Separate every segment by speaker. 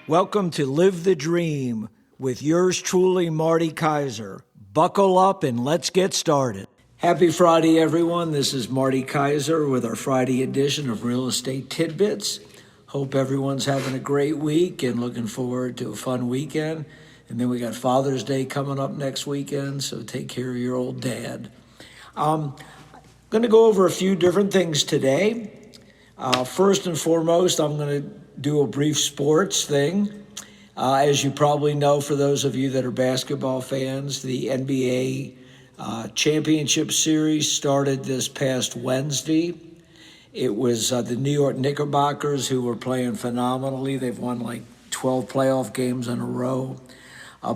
Speaker 1: Welcome to Live the Dream with yours truly, Marty Kaiser. Buckle up and let's get started. Happy Friday, everyone. This is Marty Kaiser with our Friday edition of Real Estate Tidbits. Hope everyone's having a great week and looking forward to a fun weekend. And then we got Father's Day coming up next weekend, so take care of your old dad. I'm going to go over a few different things today. First and foremost, I'm going to do a brief sports thing. As you probably know, for those of you that are basketball fans, the NBA championship series started this past Wednesday. It was the New York Knickerbockers who were playing phenomenally. They've won like 12 playoff games in a row,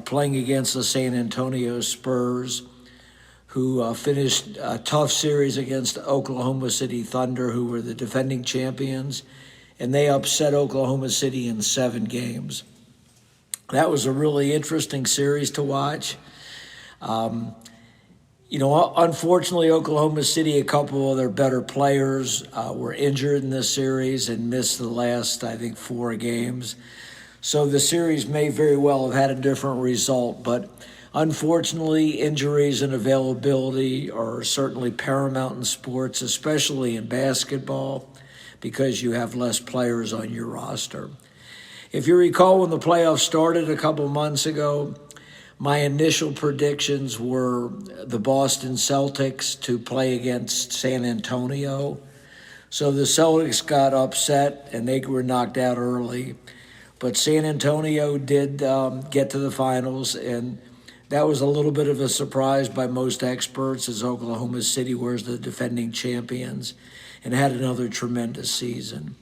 Speaker 1: playing against the San Antonio Spurs, who finished a tough series against Oklahoma City Thunder, who were the defending champions, and they upset Oklahoma City in 7 games. That was a really interesting series to watch. Unfortunately, Oklahoma City, a couple of their better players were injured in this series and missed the last, 4 games. So the series may very well have had a different result, but unfortunately, injuries and availability are certainly paramount in sports, especially in basketball, because you have less players on your roster. If you recall, when the playoffs started a couple months ago, my initial predictions were the Boston Celtics to play against San Antonio. So the Celtics got upset and they were knocked out early. But San Antonio did get to the finals, and that was a little bit of a surprise by most experts, as Oklahoma City was the defending champions and had another tremendous season.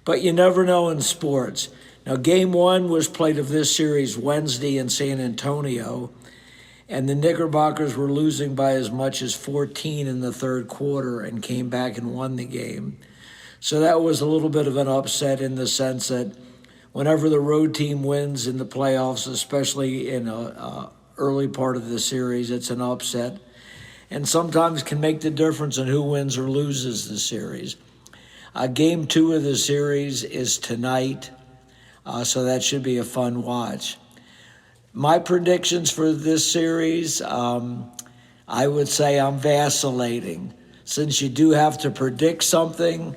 Speaker 1: But you never know in sports. Now, Game 1 was played of this series Wednesday in San Antonio, and the Knickerbockers were losing by as much as 14 in the third quarter and came back and won the game. So that was a little bit of an upset in the sense that whenever the road team wins in the playoffs, especially in an early part of the series, it's an upset, and sometimes can make the difference in who wins or loses the series. Game 2 of the series is tonight, so that should be a fun watch. My predictions for this series, I would say I'm vacillating. Since you do have to predict something,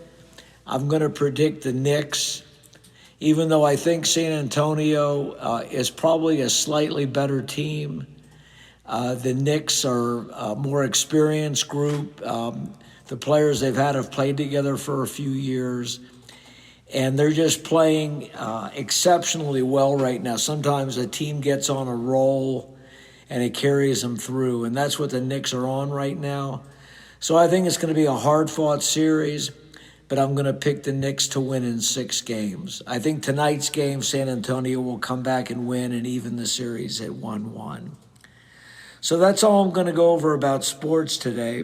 Speaker 1: I'm going to predict the Knicks, even though I think San Antonio is probably a slightly better team. The Knicks are a more experienced group. The players they've had have played together for a few years, and they're just playing exceptionally well right now. Sometimes a team gets on a roll and it carries them through, and that's what the Knicks are on right now. So I think it's going to be a hard-fought series, but I'm going to pick the Knicks to win in 6 games. I think tonight's game, San Antonio will come back and win and even the series at 1-1. So that's all I'm going to go over about sports today.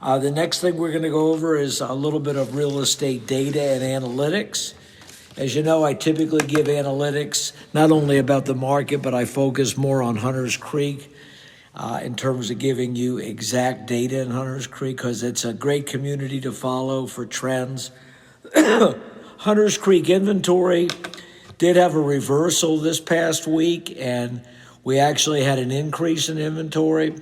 Speaker 1: The next thing we're going to go over is a little bit of real estate data and analytics. As you know, I typically give analytics not only about the market, but I focus more on Hunters Creek in terms of giving you exact data in Hunters Creek, because it's a great community to follow for trends. Hunters Creek inventory did have a reversal this past week, and we actually had an increase in inventory.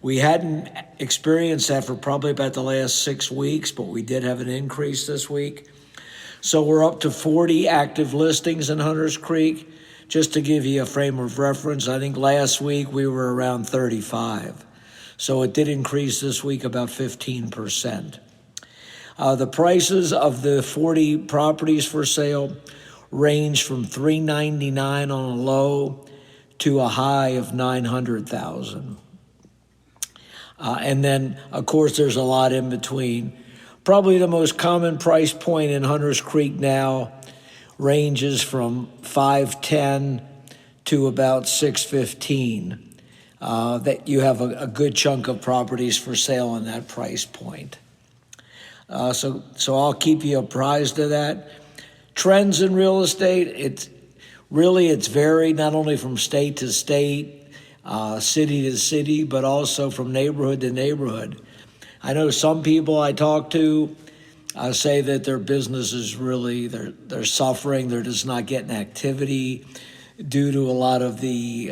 Speaker 1: We hadn't experienced that for probably about the last 6 weeks, but we did have an increase this week. So we're up to 40 active listings in Hunters Creek. Just to give you a frame of reference, I think last week we were around 35. So it did increase this week about 15%. The prices of the 40 properties for sale range from $399 on a low to a high of $900,000. And then, of course, there's a lot in between. Probably the most common price point in Hunters Creek now ranges from $510 to about $615. That you have a good chunk of properties for sale in that price point. So I'll keep you apprised of that. Trends in real estate, it's varied not only from state to state, city to city, but also from neighborhood to neighborhood. I know some people I talk to say that their business is really, they're suffering. They're just not getting activity due to a lot of the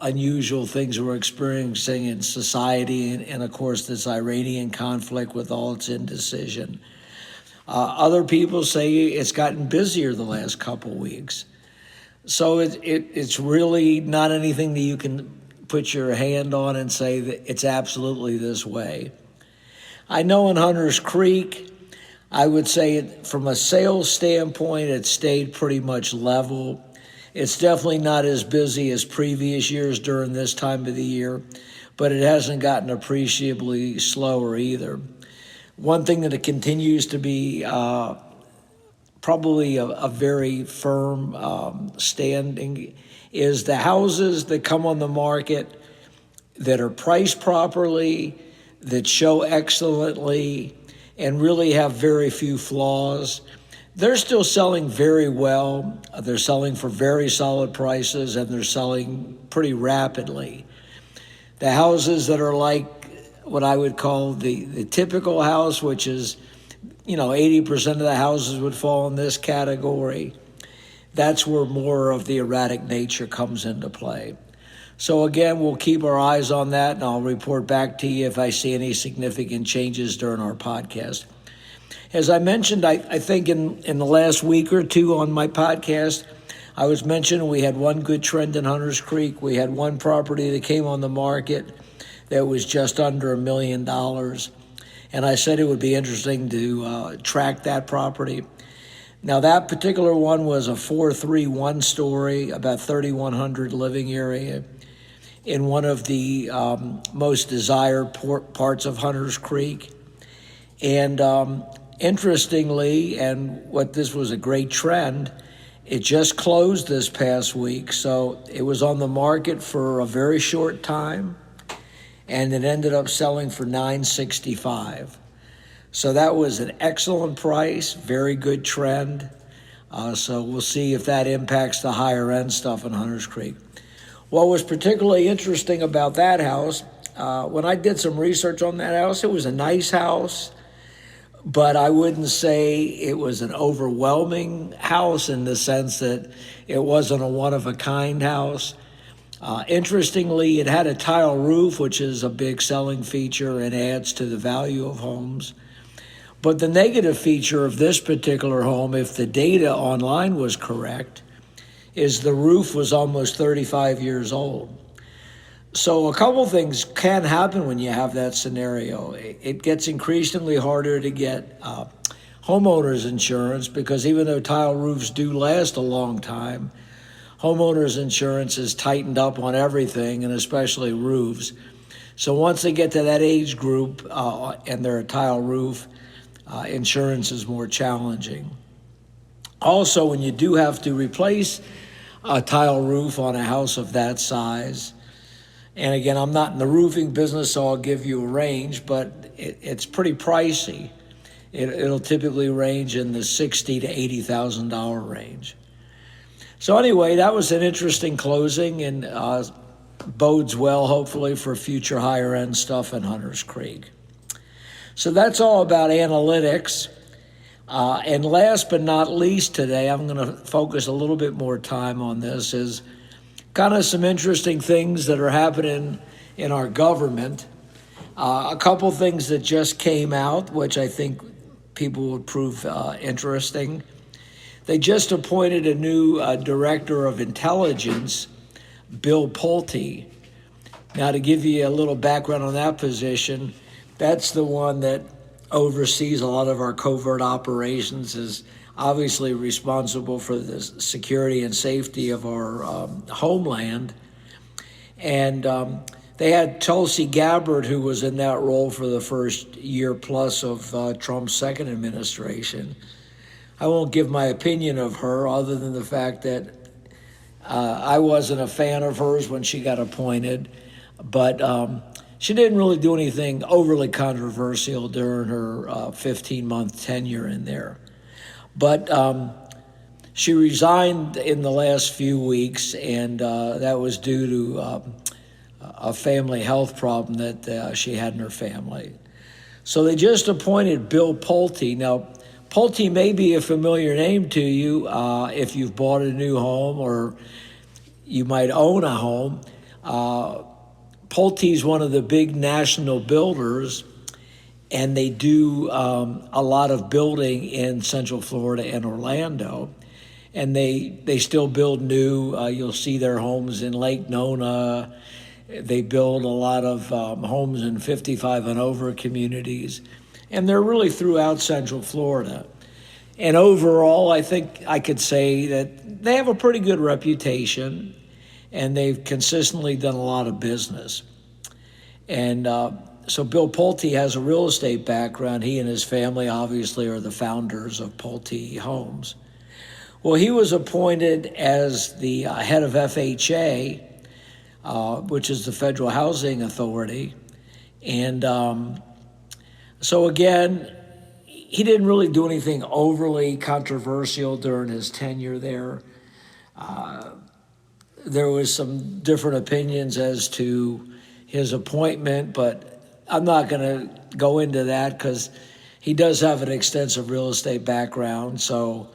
Speaker 1: unusual things we're experiencing in society, and of course this Iranian conflict with all its indecision. Other people say it's gotten busier the last couple weeks. So it's really not anything that you can put your hand on and say that it's absolutely this way. I know in Hunters Creek, I would say from a sales standpoint, it stayed pretty much level. It's definitely not as busy as previous years during this time of the year, but it hasn't gotten appreciably slower either. One thing that it continues to be probably a very firm standing is the houses that come on the market that are priced properly, that show excellently, and really have very few flaws. They're still selling very well. They're selling for very solid prices, and they're selling pretty rapidly. The houses that are like what I would call the typical house, which is, 80% of the houses would fall in this category, that's where more of the erratic nature comes into play. So again, we'll keep our eyes on that, and I'll report back to you if I see any significant changes during our podcast. As I mentioned, I think in the last week or two on my podcast, I was mentioning we had one good trend in Hunters Creek. We had one property that came on the market that was just under $1 million. And I said it would be interesting to track that property. Now, that particular one was a 4.3 one-story, about 3,100 living area in one of the most desired parts of Hunters Creek. And interestingly, and what this was a great trend, it just closed this past week. So it was on the market for a very short time, and it ended up selling for $965. So that was an excellent price, very good trend. So we'll see if that impacts the higher end stuff in Hunters Creek. What was particularly interesting about that house, when I did some research on that house, it was a nice house, but I wouldn't say it was an overwhelming house in the sense that it wasn't a one-of-a-kind house. Interestingly, it had a tile roof, which is a big selling feature and adds to the value of homes. But the negative feature of this particular home, if the data online was correct, is the roof was almost 35 years old. So a couple things can happen when you have that scenario. It gets increasingly harder to get homeowners insurance because even though tile roofs do last a long time, homeowners insurance is tightened up on everything, and especially roofs. So once they get to that age group and they're a tile roof, insurance is more challenging. Also, when you do have to replace a tile roof on a house of that size, and again, I'm not in the roofing business, so I'll give you a range, but it's pretty pricey. It'll typically range in the $60,000 to $80,000 range. So anyway, that was an interesting closing and bodes well, hopefully, for future higher end stuff in Hunters Creek. So that's all about analytics. And last but not least today, I'm going to focus a little bit more time on this, is kind of some interesting things that are happening in our government. A couple things that just came out, which I think people would prove interesting. They just appointed a new director of intelligence, Bill Pulte. Now, to give you a little background on that position, that's the one that oversees a lot of our covert operations, is obviously responsible for the security and safety of our homeland. And they had Tulsi Gabbard, who was in that role for the first year plus of Trump's second administration. I won't give my opinion of her other than the fact that I wasn't a fan of hers when she got appointed, but she didn't really do anything overly controversial during her 15-month tenure in there. But she resigned in the last few weeks, and that was due to a family health problem that she had in her family. So they just appointed Bill Pulte. Now, Pulte may be a familiar name to you if you've bought a new home or you might own a home. Pulte's one of the big national builders, and they do a lot of building in Central Florida and Orlando. And they still build new. You'll see their homes in Lake Nona. They build a lot of homes in 55 and over communities. And they're really throughout Central Florida. And overall, I think I could say that they have a pretty good reputation, and they've consistently done a lot of business. And so Bill Pulte has a real estate background. He and his family obviously are the founders of Pulte Homes. Well, he was appointed as the head of FHA, which is the Federal Housing Authority. And so again, he didn't really do anything overly controversial during his tenure there. There was some different opinions as to his appointment, but I'm not going to go into that because he does have an extensive real estate background. So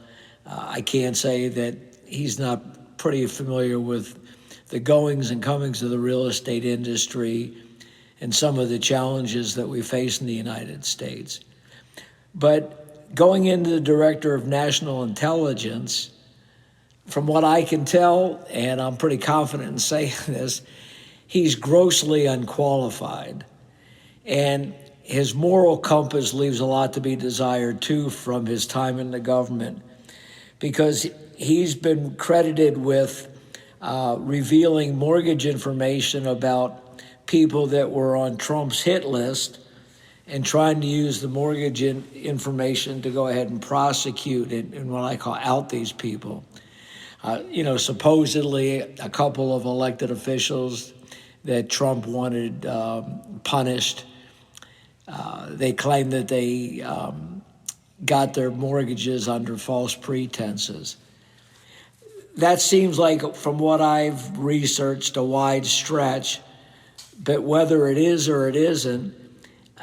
Speaker 1: I can't say that he's not pretty familiar with the goings and comings of the real estate industry and some of the challenges that we face in the United States. But going into the Director of National Intelligence, from what I can tell, and I'm pretty confident in saying this, he's grossly unqualified. And his moral compass leaves a lot to be desired, too, from his time in the government, because he's been credited with revealing mortgage information about people that were on Trump's hit list and trying to use the mortgage information to go ahead and prosecute and what I call out these people. Supposedly a couple of elected officials that Trump wanted punished, they claim that they got their mortgages under false pretenses. That seems like, from what I've researched, a wide stretch, but whether it is or it isn't,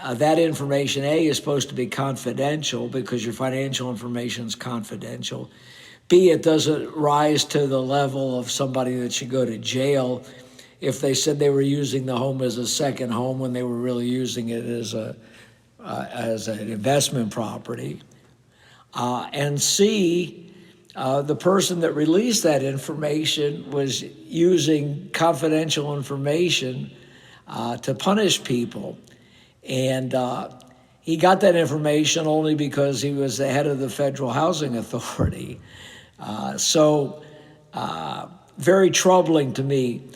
Speaker 1: that information, A, is supposed to be confidential because your financial information is confidential. B, it doesn't rise to the level of somebody that should go to jail if they said they were using the home as a second home when they were really using it as an investment property. And C, the person that released that information was using confidential information to punish people. And he got that information only because he was the head of the Federal Housing Authority. So very troubling to me.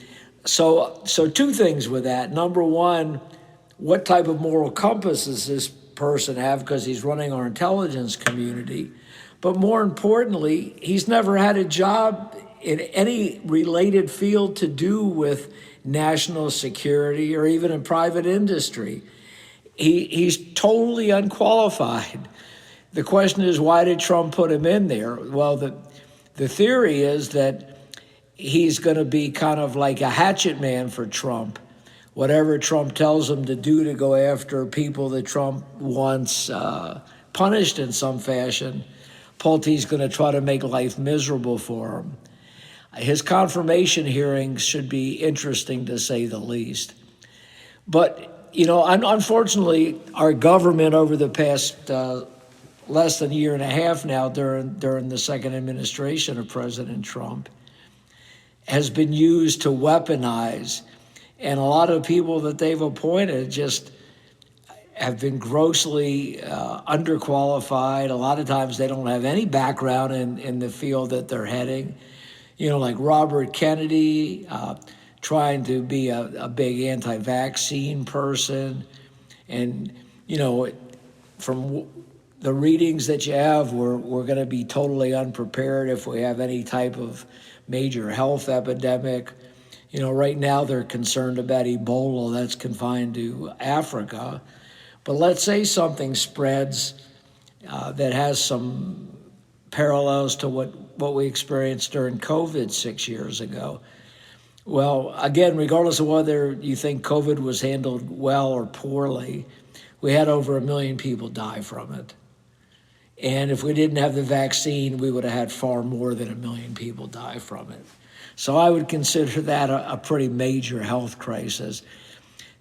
Speaker 1: So two things with that. Number one, what type of moral compass does this person have, because he's running our intelligence community? But more importantly, he's never had a job in any related field to do with national security or even in private industry. He's totally unqualified. The question is, why did Trump put him in there? Well, the theory is that he's going to be kind of like a hatchet man for Trump. Whatever Trump tells him to do to go after people that Trump wants punished in some fashion, Pulte's going to try to make life miserable for him. His confirmation hearings should be interesting, to say the least. But, unfortunately, our government over the past less than a year and a half now, during the second administration of President Trump, has been used to weaponize. And a lot of people that they've appointed just have been grossly underqualified. A lot of times they don't have any background in the field that they're heading. Like Robert Kennedy, trying to be a big anti-vaccine person. And, from the readings that you have, we're going to be totally unprepared if we have any type of major health epidemic. Right now they're concerned about Ebola that's confined to Africa. But let's say something spreads that has some parallels to what we experienced during COVID 6 years ago. Well, again, regardless of whether you think COVID was handled well or poorly, we had over 1 million people die from it. And if we didn't have the vaccine, we would have had far more than 1 million people die from it. So I would consider that a pretty major health crisis.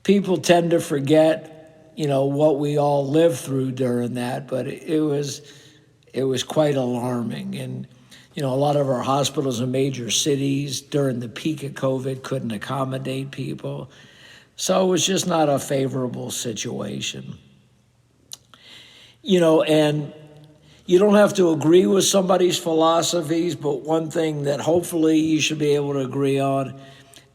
Speaker 1: People tend to forget, what we all lived through during that, but it was quite alarming. And, a lot of our hospitals in major cities during the peak of COVID couldn't accommodate people. So it was just not a favorable situation. And you don't have to agree with somebody's philosophies, but one thing that hopefully you should be able to agree on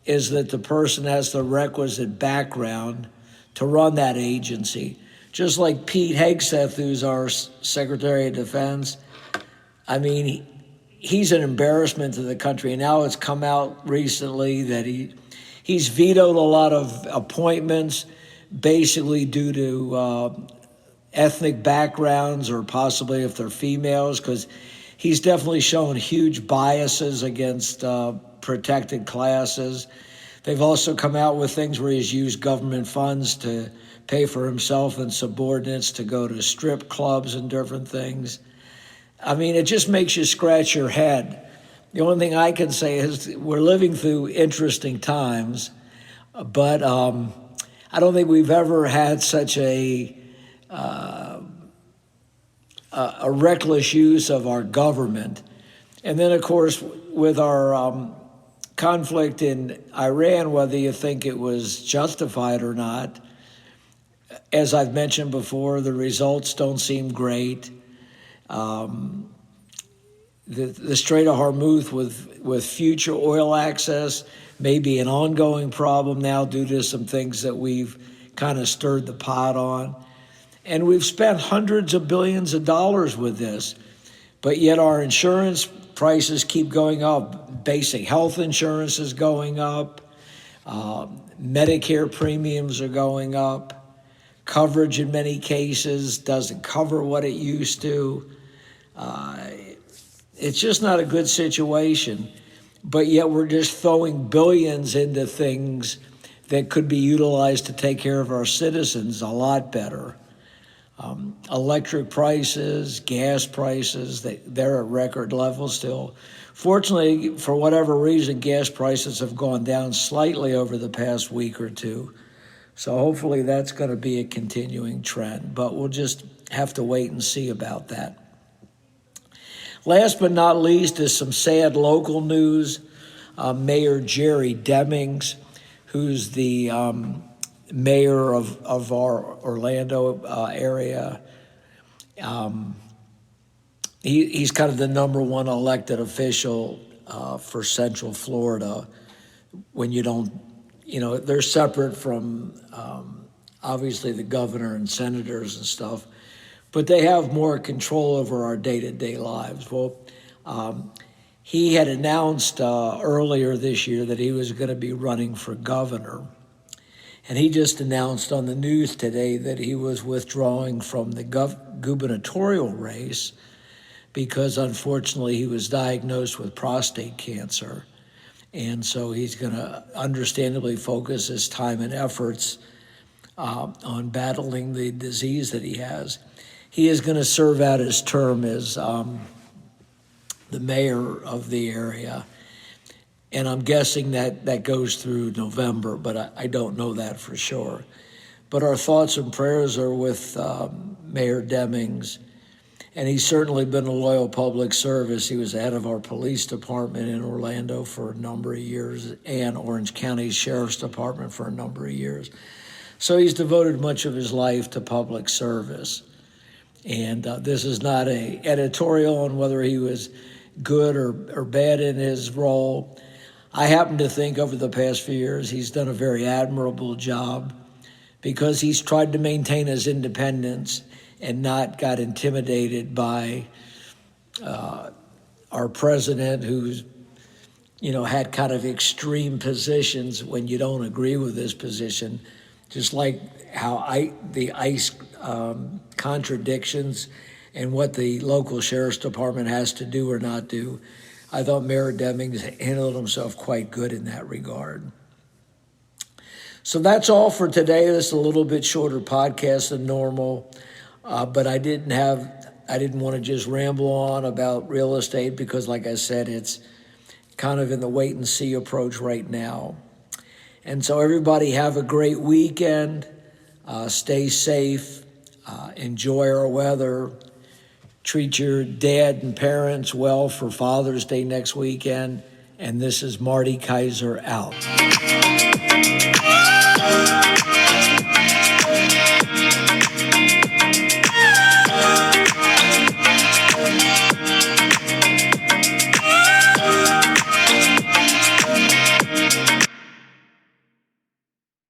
Speaker 1: is that the person has the requisite background to run that agency. Just like Pete Hegseth, who's our Secretary of Defense, he's an embarrassment to the country. Now it's come out recently that he's vetoed a lot of appointments, basically due to ethnic backgrounds or possibly if they're females, because he's definitely shown huge biases against protected classes. They've also come out with things where he's used government funds to pay for himself and subordinates to go to strip clubs and different things. It just makes you scratch your head. The only thing I can say is we're living through interesting times, but I don't think we've ever had such a reckless use of our government. And then, of course, with our conflict in Iran, whether you think it was justified or not, as I've mentioned before, the results don't seem great. The Strait of Hormuz with future oil access may be an ongoing problem now due to some things that we've kind of stirred the pot on. And we've spent hundreds of billions of dollars with this, but yet our insurance prices keep going up. Basic health insurance is going up. Medicare premiums are going up. Coverage in many cases doesn't cover what it used to. It's just not a good situation, but yet we're just throwing billions into things that could be utilized to take care of our citizens a lot better. Electric prices, gas prices, they're at record levels still. Fortunately, for whatever reason, gas prices have gone down slightly over the past week or two. So hopefully that's going to be a continuing trend, but we'll just have to wait and see about that. Last but not least is some sad local news. Mayor Jerry Demings, who's the mayor of our Orlando area, he's kind of the number one elected official for Central Florida. When you don't, they're separate from obviously the governor and senators and stuff, but they have more control over our day-to-day lives. Well, he had announced earlier this year that he was going to be running for governor. And he just announced on the news today that he was withdrawing from the gubernatorial race because, unfortunately, he was diagnosed with prostate cancer. And so he's going to understandably focus his time and efforts on battling the disease that he has. He is going to serve out his term as the mayor of the area. And I'm guessing that goes through November, but I don't know that for sure. But our thoughts and prayers are with Mayor Demings. And he's certainly been a loyal public service. He was head of our police department in Orlando for a number of years and Orange County Sheriff's Department for a number of years. So he's devoted much of his life to public service. And this is not an editorial on whether he was good or bad in his role. I happen to think over the past few years he's done a very admirable job because he's tried to maintain his independence and not got intimidated by our president, who's had kind of extreme positions when you don't agree with his position, just like how the ICE contradictions and what the local sheriff's department has to do or not do. I thought Mayor Demings handled himself quite good in that regard. So that's all for today. This is a little bit shorter podcast than normal, but I didn't want to just ramble on about real estate because, like I said, it's kind of in the wait and see approach right now. And so everybody have a great weekend. Stay safe. Enjoy our weather. Treat your dad and parents well for Father's Day next weekend. And this is Marty Kaiser out.